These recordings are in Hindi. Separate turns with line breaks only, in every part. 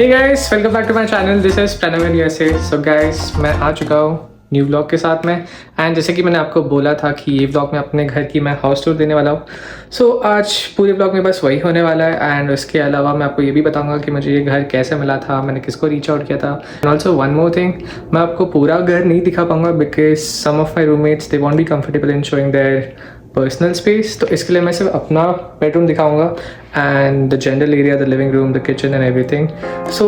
Hey guys, welcome back to my channel. This is Pranav USA. So guys, मैं आ चुका हूँ न्यू व्लॉग के साथ में। एंड जैसे कि मैंने आपको बोला था कि ये व्लॉग में अपने घर की मैं हाउस टूर देने वाला हूँ। सो आज पूरे व्लॉग में बस वही होने वाला है। एंड उसके अलावा मैं आपको ये भी बताऊंगा कि मुझे ये घर कैसे मिला था, मैंने किसको रीच आउट किया था। And also one more thing, मैं आपको पूरा घर नहीं दिखा पाऊंगा because some of my roommates they won't be comfortable in showing their personal space. तो इसके लिए मैं सिर्फ अपना बेडरूम दिखाऊंगा and the general area, the living room, the kitchen and everything. So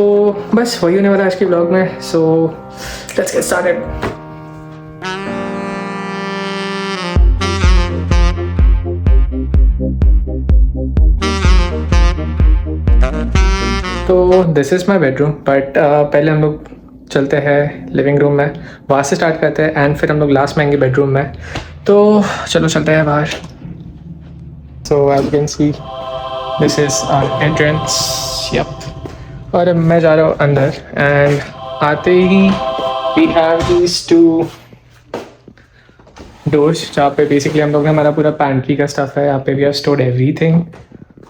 बस वही होने वाला है आज के ब्लॉग में। So let's get started. तो this is my bedroom, but पहले हम लोग चलते हैं लिविंग रूम में, वहाँ से स्टार्ट करते हैं एंड फिर हम लोग लास्ट में आएंगे बेडरूम में। तो चलो चलते हैं बाहर। So as you can see this is our entrance. Yup. और अब मैं जा रहा हूँ अंदर एंड आते ही we have these two doors जहाँ पे बेसिकली हम लोग ने हमारा पूरा पैंट्री का स्टफ है। यहाँ पे we have stored everything.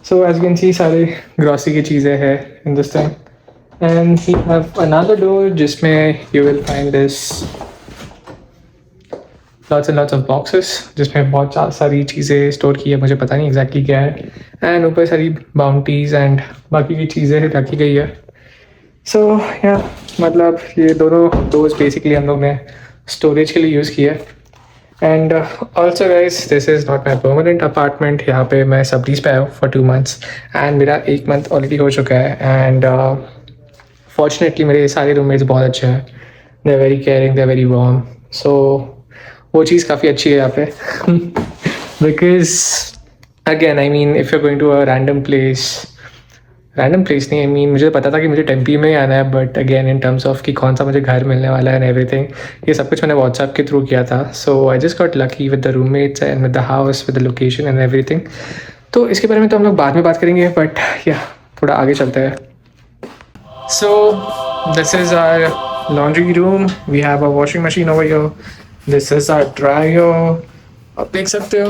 So as you can see सारे ग्रॉसरी की चीज़ें हैं in this time. And we have another door जिसमें you will find this lots and lots of boxes जिसमें बहुत सारी चीज़ें स्टोर की है, मुझे पता नहीं एग्जैक्टली क्या है। एंड ऊपर सारी बाउंटीज़ एंड बाकी की चीज़ें रखी गई है। सो या मतलब ये दोनों डोर्स बेसिकली हम लोग ने स्टोरेज के लिए यूज़ किया है। And also guys, this is not my permanent apartment. यहाँ पे मैं सबलीज पे आया हूँ फॉर 2 months एंड मेरा 1 month ऑलरेडी हो चुका है। एंड फॉर्चुनेटली मेरे सारे रूममेट्स बहुत अच्छे हैं, they are very caring, they are very warm. So वो चीज़ काफ़ी अच्छी है यहाँ पे because again I mean if you going to a random place नहीं, आई मीन मुझे पता था कि मुझे टेम्पी में ही आना है, but again in terms of कि कौन सा मुझे घर मिलने वाला है एंड एवरीथिंग, ये सब कुछ मैंने व्हाट्सएप के थ्रू किया था। So I just got lucky with the roommates and with the house, with the location and everything. तो इसके बारे में तो हम लोग बाद में बात करेंगे, बट या थोड़ा आगे चलते हैं। So this is our laundry room. We have a washing machine over here. This is our dryer, आप देख सकते हो।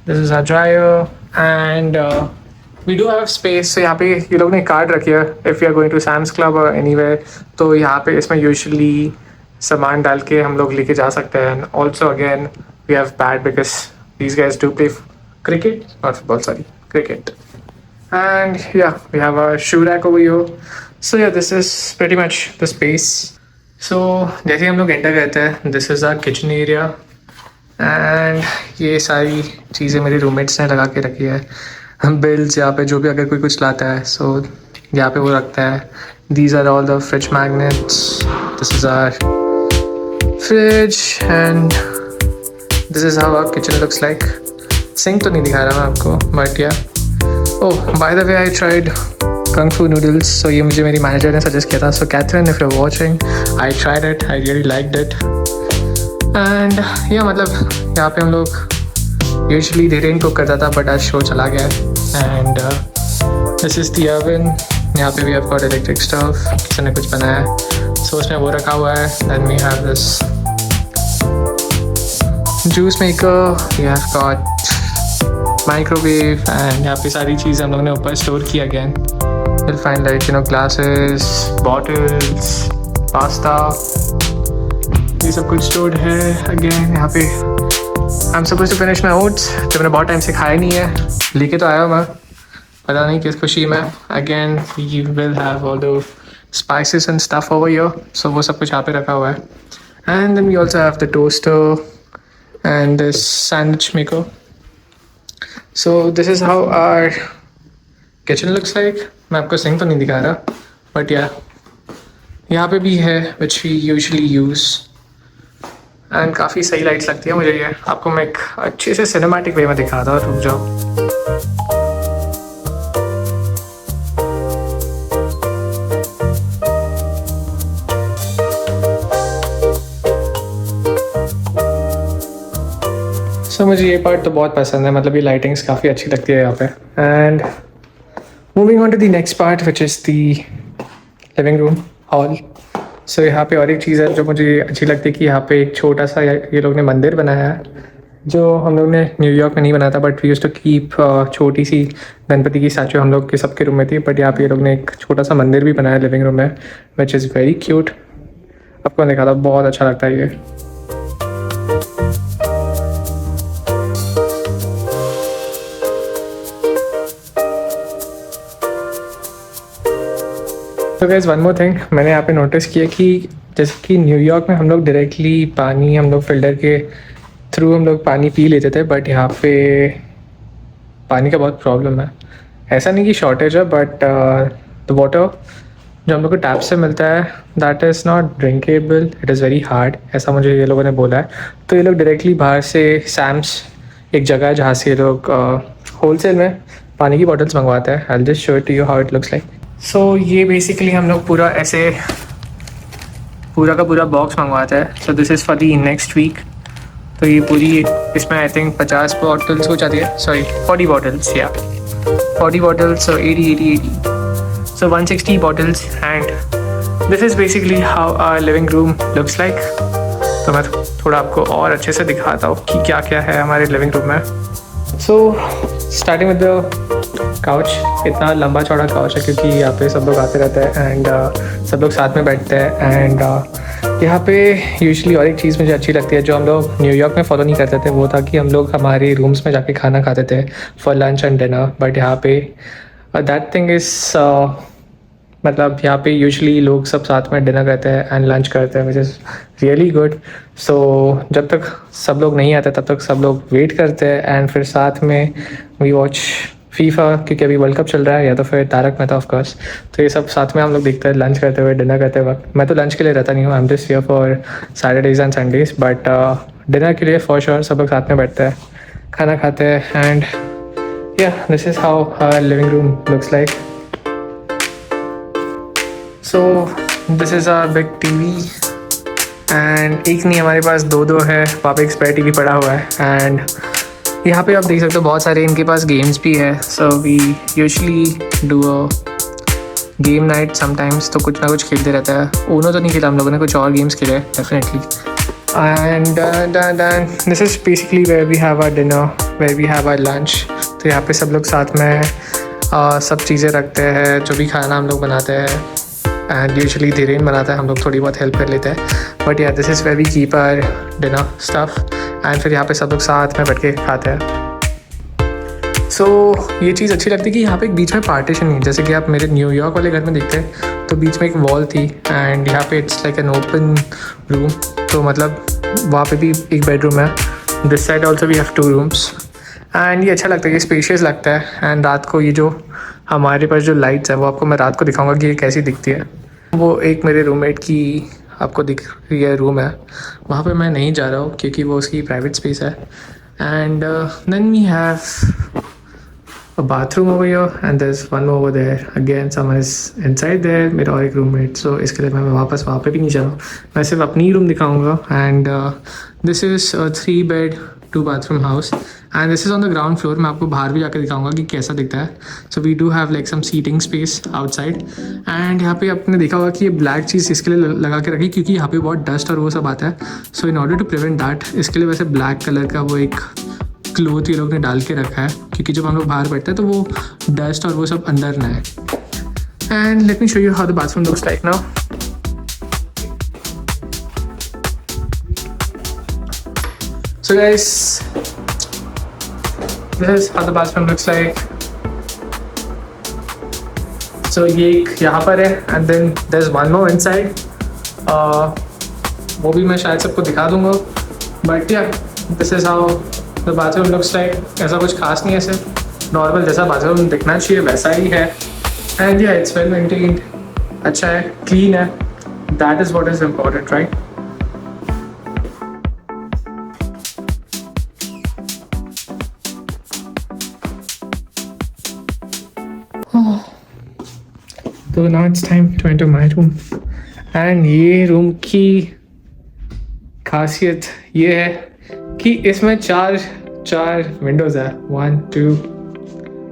This is our dryer and we do have space. यहाँ पे ये लोग ने कार्ड रखी है, if you are going to Sam's Club और एनीवेयर, तो यहाँ पे इसमें यूजुअली सामान डाल के हम लोग लेके जा सकते हैं। And also again we have bat because these guys do play cricket, not football, sorry, cricket. And yeah we have a shoe rack over here. So yeah this is pretty much the space. So जैसे हम लोग एंटर करते हैं, this is our kitchen area and ये सारी चीज़ें मेरे रूममेट्स ने लगा के रखी है। बिल्स यहाँ पे जो भी अगर कोई कुछ लाता है, सो यहाँ पे वो रखता है। These are all the fridge magnets. This is our fridge and this is how our kitchen looks like. Sink तो नहीं दिखा रहा मैं आपको, but yeah oh by the way I tried kung fu noodles. सो ये मुझे मेरी मैनेजर ने सजेस्ट किया था। So Catherine, if you are watching, I tried it, I really liked it. And yeah मतलब यहाँ पे हम लोग यूजुअली धीरे कुक करता था, बट आज शो चला गया है। And this is the oven. यहाँ पे भी हैव गॉट इलेक्ट्रिक स्टोव, किसी ने कुछ बनाया है, सो उसमें वो रखा हुआ है। Then we have this juice maker, we have got microwave and यहाँ पे सारी चीज़ हम लोगों ने ऊपर स्टोर की। Again will find like you know glasses, bottles, pasta, ये सब कुछ स्टोर्ड है। अगेन यहाँ पे I am suppose to finish my oats जो मैंने बहुत टाइम से खाया नहीं है, लेके तो आया हूँ मैं, पता नहीं किस खुशी में। Again we will have all the spices and stuff over here. So वो सब कुछ यहाँ पे रखा हुआ है। And then we also have the toaster and this sandwich maker. So this is how our kitchen looks like. मैं आपको सिंक तो नहीं दिखा रहा, बट या यहाँ पे भी है which we usually use and काफ़ी सही लाइट्स लगती है मुझे। ये आपको मैं एक अच्छे से सिनेमैटिक वे में दिखाता हूँ, रुक जाओ। सो मुझे ये पार्ट तो बहुत पसंद है, मतलब ये लाइटिंग्स काफ़ी अच्छी लगती है यहाँ पे। And moving on to the next part which is the living room hall. So यहाँ पे और एक चीज़ है जो मुझे अच्छी लगती है कि यहाँ पे एक छोटा सा ये लोग ने मंदिर बनाया है जो हम लोग ने न्यूयॉर्क में नहीं बनाया था, but we used to keep छोटी सी गणपति की स्टैचू हम लोग के सबके रूम में थी। बट यहाँ पे ये लोग ने एक छोटा सा मंदिर भी बनाया लिविंग रूम में, विच इज़ वेरी क्यूट। आपको देखा था, बहुत अच्छा लगता है ये। तो गाइस वन मोर थिंग मैंने यहाँ पे नोटिस किया कि जैसे कि न्यूयॉर्क में हम लोग डायरेक्टली पानी हम लोग फिल्टर के थ्रू हम लोग पानी पी लेते थे, बट यहाँ पे पानी का बहुत प्रॉब्लम है। ऐसा नहीं कि शॉर्टेज है, बट द वाटर जो हम लोग को टैप से मिलता है that is not drinkable, it is very hard, ऐसा मुझे ये लोगों ने बोला है। तो ये लोग डायरेक्टली बाहर से सैम्स एक जगह है जहाँ से ये लोग होलसेल में पानी की बॉटल्स मंगवाते हैं। I just show it to you how it looks like. So ये बेसिकली हम लोग पूरा ऐसे पूरा का पूरा बॉक्स मंगवाते हैं। So this is for the next week. तो ये पूरी इसमें आई थिंक 50 बॉटल्स हो जाती है, सॉरी 40 बॉटल्स, या 40 bottles, so 80, so 160 bottles, and this is basically how our living room looks like. तो मैं थोड़ा आपको और अच्छे से दिखाता हूँ कि क्या क्या है हमारे लिविंग रूम में। So starting with the couch, इतना लंबा चौड़ा काउच है क्योंकि यहाँ पे सब लोग आते रहते हैं एंड सब लोग साथ में बैठते हैं। एंड यहाँ पे यूजुअली और एक चीज़ मुझे अच्छी लगती है जो हम लोग न्यूयॉर्क में फॉलो नहीं करते थे, वो था कि हम लोग हमारे रूम्स में जाके खाना खाते थे for lunch and dinner. But यहाँ पे दैट थिंग इज़ मतलब यहाँ पे यूजुअली लोग सब साथ में डिनर करते हैं एंड लंच करते हैं, विच इज़ रियली गुड। सो जब तक सब लोग नहीं आते तब तक सब लोग वेट करते हैं एंड फिर साथ में वी वॉच फीफा, क्योंकि अभी वर्ल्ड कप चल रहा है, या तो फिर तारक मेहता ऑफ कोर्स। तो ये सब साथ में हम लोग देखते हैं लंच करते हुए, डिनर करते वक्त। मैं तो लंच के लिए रहता नहीं हूँ, I am just here for Saturdays and Sundays, but dinner के लिए फॉर श्योर सब लोग साथ में बैठते हैं, खाना खाते हैं। And yeah this is how our living room looks like. So this is our big TV, and एक नहीं हमारे पास दो है, वहाँ पे एक स्पेयर टीवी पड़ा हुआ है। एंड यहाँ पे आप देख सकते हो बहुत सारे इनके पास गेम्स भी है। So we usually do a game night sometimes, तो कुछ ना कुछ खेलते रहता है। ऊनो तो नहीं खेला हम लोगों ने, कुछ और गेम्स खेले definitely. And this is basically where we have our dinner, where we have our lunch. तो यहाँ पे सब लोग साथ में सब चीज़ें रखते हैं, जो भी खाना हम लोग बनाते हैं। एंड यूजुअली धीरेन बनाता है, हम लोग थोड़ी बहुत हेल्प कर लेते हैं। But yeah this is where we keep our dinner stuff, and फिर यहाँ पे सब लोग साथ में बैठ के खाते हैं। सो ये चीज़ अच्छी लगती है कि यहाँ पे एक बीच में पार्टीशन नहीं है, जैसे कि आप मेरे न्यूयॉर्क वाले घर में देखते हैं तो बीच में एक वॉल थी एंड यहाँ पे it's like an open room. तो मतलब वहाँ पे भी एक बेडरूम है, this side also we have 2 rooms. And ये अच्छा लगता है, ये स्पेशियस लगता है। एंड रात को ये जो हमारे पास जो लाइट्स है वो आपको मैं रात को दिखाऊंगा कि ये कैसी दिखती है। वो एक मेरे रूममेट की आपको दिख रही है रूम है, वहाँ पे मैं नहीं जा रहा हूँ क्योंकि वो उसकी प्राइवेट स्पेस है। And then we have a bathroom over here and there is one over there, again someone is inside there, मेरा और एक रूममेट। सो इसके लिए मैं वापस वहाँ पे भी नहीं जा रहा हूँ, मैं सिर्फ अपनी ही रूम दिखाऊँगा। And this is 3 bed 2 bathroom house and this is on the ground floor. मैं आपको बाहर भी जाकर दिखाऊंगा कि कैसा दिखता है। So we do have like some seating space outside. And यहाँ पे आपने देखा होगा कि ये ब्लैक चीज़ इसके लिए लगा के रखी क्योंकि यहाँ पे बहुत डस्ट और वो सब आता है। So in order to prevent that, इसके लिए वैसे ब्लैक कलर का वो एक क्लोथ ये लोग ने डाल के रखा है, क्योंकि जब हम लोग बाहर बैठते हैं तो वो डस्ट और वो सब अंदर ना है। And let me show you how the bathroom looks like now. So guys, this is how the bathroom looks like. So ये एक यहाँ पर है and then there's one more inside. वो भी मैं शायद सबको दिखा दूँगा. But yeah, this is how the bathroom looks like. ऐसा कुछ खास नहीं है, सिर्फ नॉर्मल जैसा बाथरूम दिखना चाहिए वैसा ही है. And yeah, it's well maintained. अच्छा है, clean है. That is what is important, right? तो now it's time to enter my room. And ये रूम की खासियत ये है कि इसमें चार विंडोज़ है, 1 2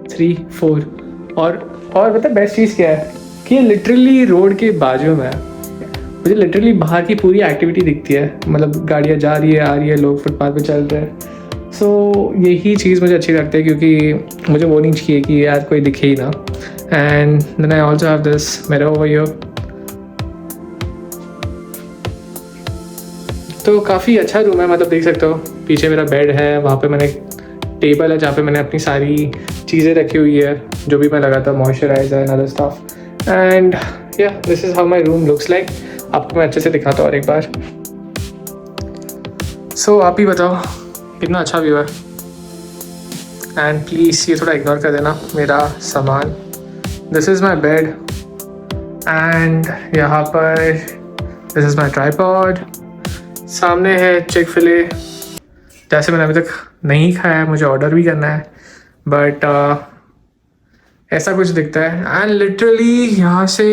3 4 और पता बेस्ट चीज़ क्या है कि ये लिटरली रोड के बाजू में है. मुझे लिटरली बाहर की पूरी एक्टिविटी दिखती है, मतलब गाड़ियाँ जा रही है आ रही है, लोग फुटपाथ पे चल रहे हैं. सो यही चीज़ मुझे अच्छी लगती है क्योंकि मुझे वो नहीं चाहिए कि यार कोई दिखे ही ना. And then I also have this mirror over here. तो काफ़ी अच्छा रूम है, मतलब देख सकते हो पीछे मेरा बेड है, वहाँ पे मैंने टेबल है जहाँ पे मैंने अपनी सारी चीज़ें रखी हुई है जो भी मैं लगाता हूँ, moisturiser and other stuff. And yeah this is how my room looks like. आपको मैं अच्छे से दिखाता हूँ और एक बार. सो आप ही बताओ कितना अच्छा व्यू है. एंड प्लीज़ ये थोड़ा इग्नोर कर देना मेरा सामान. This is my bed and यहाँ पर दिस इज़ माई ट्राईपॉड. सामने है चिक-फिले, जैसे मैंने अभी तक नहीं खाया है, मुझे ऑर्डर भी करना है, बट ऐसा कुछ दिखता है. एंड लिटरली यहाँ से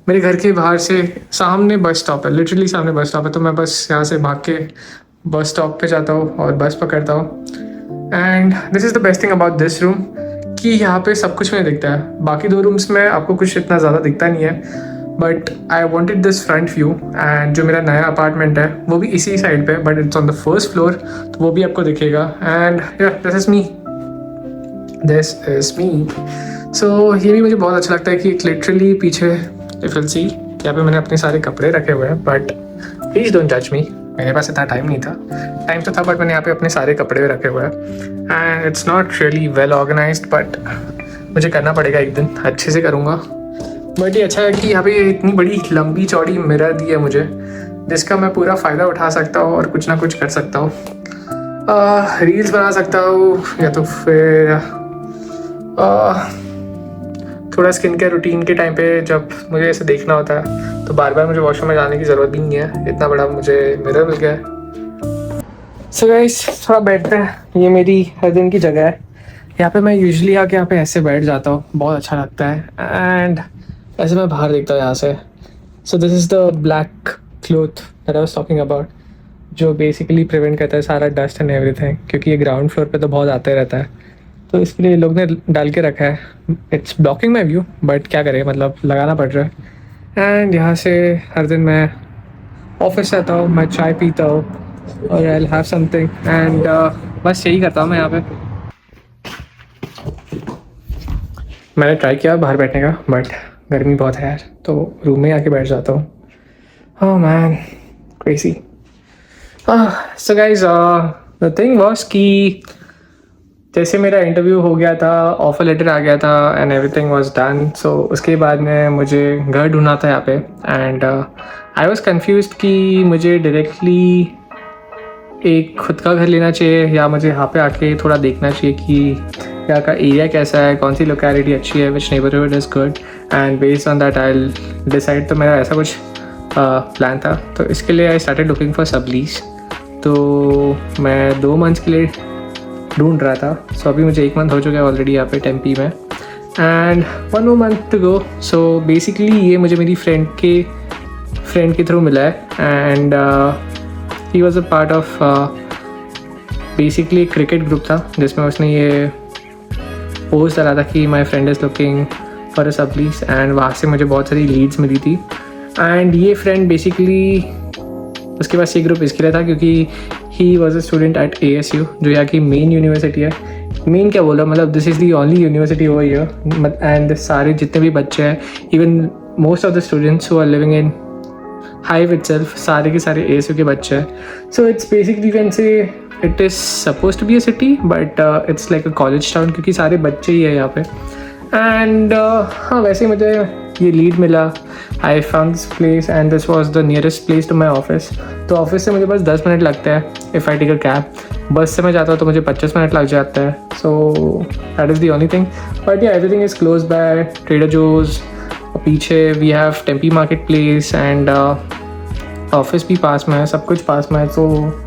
मेरे घर के बाहर से सामने बस स्टॉप है, लिटरली सामने बस स्टॉप है. तो मैं बस यहाँ से भाग के बस स्टॉप पे जाता हूँ और बस पकड़ता हूँ. And this is the best thing about this room कि यहाँ पे सब कुछ मुझे दिखता है. बाकी 2 रूम्स में आपको कुछ इतना ज़्यादा दिखता नहीं है, but I wanted this front view. And जो मेरा नया अपार्टमेंट है वो भी इसी साइड पे, but it's on the first floor, तो वो भी आपको दिखेगा. And this is me, this is me. So ये भी मुझे बहुत अच्छा लगता है कि लिटरली पीछे इफ विल सी यहाँ पे मैंने अपने सारे कपड़े रखे हुए हैं, बट प्लीज़ डोंट जज मी, मेरे पास इतना टाइम नहीं था. टाइम तो था बट मैंने यहाँ पे अपने सारे कपड़े रखे हुए हैं. And it's not really well organised, but मुझे करना पड़ेगा, एक दिन अच्छे से करूँगा. बट ये अच्छा है कि यहाँ पे इतनी बड़ी लंबी चौड़ी मिरर दी है मुझे, जिसका मैं पूरा फ़ायदा उठा सकता हूँ और कुछ ना कुछ कर सकता हूँ. रील्स बना सकता हूँ या तो फिर थोड़ा स्किन केयर रूटीन के टाइम पे जब मुझे ऐसे देखना होता है तो बार बार मुझे वॉशरूम में जाने की ज़रूरत भी नहीं है, इतना बड़ा मुझे मिरर मिल गया है. सो गाइस थोड़ा बैठते हैं. ये मेरी हर दिन की जगह है. यहाँ पे मैं यूजुअली आके यहाँ पे ऐसे बैठ जाता हूँ, बहुत अच्छा लगता है. एंड ऐसे मैं बाहर देखता हूँ यहाँ से. सो this is the black cloth that I was talking about, जो बेसिकली प्रिवेंट करता है सारा डस्ट एंड एवरीथिंग, क्योंकि ये ग्राउंड फ्लोर पे तो बहुत आते रहता है, तो इसके लिए लोग ने डाल के रखा है. It's blocking my view, but क्या करें, मतलब लगाना पड़ रहा है. एंड यहाँ से हर दिन मैं ऑफिस आता हूँ, मैं चाय पीता हूँ और I will have something. And बस यही करता हूँ मैं यहाँ पे. मैंने ट्राई किया बाहर बैठने का, बट गर्मी बहुत है यार, तो रूम में आके बैठ जाता हूँ. Oh man, crazy. So guys the thing was कि जैसे मेरा इंटरव्यू हो गया था, ऑफर लेटर आ गया था एंड एवरीथिंग वाज डन. सो उसके बाद में मुझे घर ढूंढना था यहाँ पे. एंड आई वाज कंफ्यूज्ड कि मुझे डायरेक्टली एक खुद का घर लेना चाहिए या मुझे यहाँ पे आके थोड़ा देखना चाहिए कि यहाँ का एरिया कैसा है, कौन सी लोकेलिटी अच्छी है, which neighbourhood is good, and based on that I will decide. तो मेरा ऐसा कुछ प्लान था. तो इसके लिए I started looking for subleases. तो मैं 2 मंथ्स के लिए ढूंढ रहा था. सो अभी मुझे 1 मंथ हो चुका है ऑलरेडी यहाँ पे टेम्पी में, and 1 more month to go. So basically ये मुझे मेरी फ्रेंड के थ्रू मिला है. And he was a part of basically एक क्रिकेट ग्रुप था जिसमें उसने ये पोस्ट डाला था कि my friend is looking for a sublease. And वहाँ से मुझे बहुत सारी लीड्स मिली थी. एंड ये फ्रेंड बेसिकली उसके पास ये ग्रुप इसके लिए था क्योंकि ही was a student at ASU, जो यहाँ की मेन यूनिवर्सिटी है. मेन क्या बोला, मतलब this is the only university over here. And सारे जितने भी बच्चे हैं, even most of the students who are living in Hive itself, सारे के सारे ASU के बच्चे हैं. So it's basically can say it is suppose to be a city, but it's like a college town, क्योंकि सारे बच्चे ही है यहाँ पे. एंड हाँ, वैसे ही मुझे ये लीड मिला. I found this place and this was the nearest place to my office. तो ऑफिस से मुझे बस 10 मिनट लगते हैं if I take a cab. Bus से मैं जाता हूँ तो मुझे 25 मिनट लग जाता है. So that is the only thing. But yeah everything is close by. Trader Joe's, पीछे we have Tempe market place, and office भी पास में है, सब कुछ पास में है. तो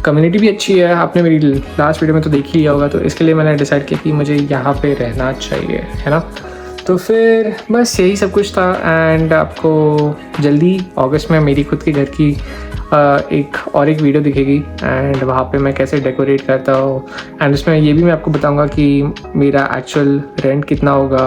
कम्युनिटी भी अच्छी है. आपने मेरी लास्ट वीडियो में तो देख ही लिया होगा. तो इसके लिए मैंने डिसाइड किया कि मुझे यहाँ पे रहना चाहिए, है ना. तो फिर बस यही सब कुछ था. एंड आपको जल्दी अगस्त में मेरी खुद के घर की एक वीडियो दिखेगी. एंड वहाँ पे मैं कैसे डेकोरेट करता हूँ. एंड उसमें ये भी मैं आपको बताऊँगा कि मेरा एक्चुअल रेंट कितना होगा,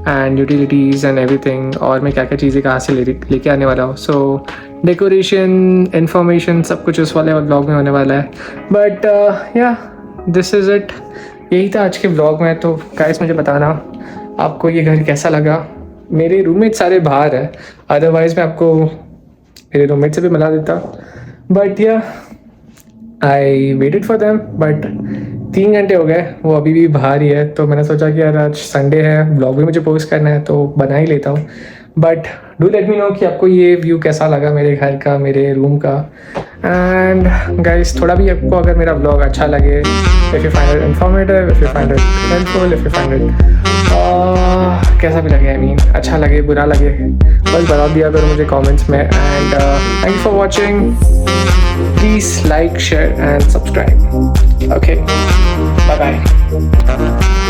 एंड यूटिलिटीज़ एंड एवरीथिंग, और मैं क्या क्या चीज़ें कहाँ से लेके आने वाला हूँ. सो डेकोरेशन, इन्फॉर्मेशन, सब कुछ उस वाले व्लॉग में होने वाला है. But yeah this is it. यही था आज के व्लॉग में. तो गाइस मुझे बताना आपको ये घर कैसा लगा. मेरे रूममेट सारे बाहर है, अदरवाइज़ मैं आपको मेरे रूममेट से भी मिला देता. बट या I waited for them, but 3 घंटे हो गए, वो अभी भी बाहर ही है. तो मैंने सोचा कि यार आज संडे है, ब्लॉग भी मुझे पोस्ट करना है तो बना ही लेता हूँ. But do let me know कि आपको ये व्यू कैसा लगा मेरे घर का, मेरे रूम का. एंड गाइस थोड़ा भी आपको अगर मेरा ब्लॉग अच्छा लगे, if you find it informative, if you find it helpful, if you find it कैसा भी लगे, आई मीन अच्छा लगे बुरा लगे, बस बता दिया करो मुझे कमेंट्स में. And thank you for watching. Please like, share and subscribe. Okay, bye bye.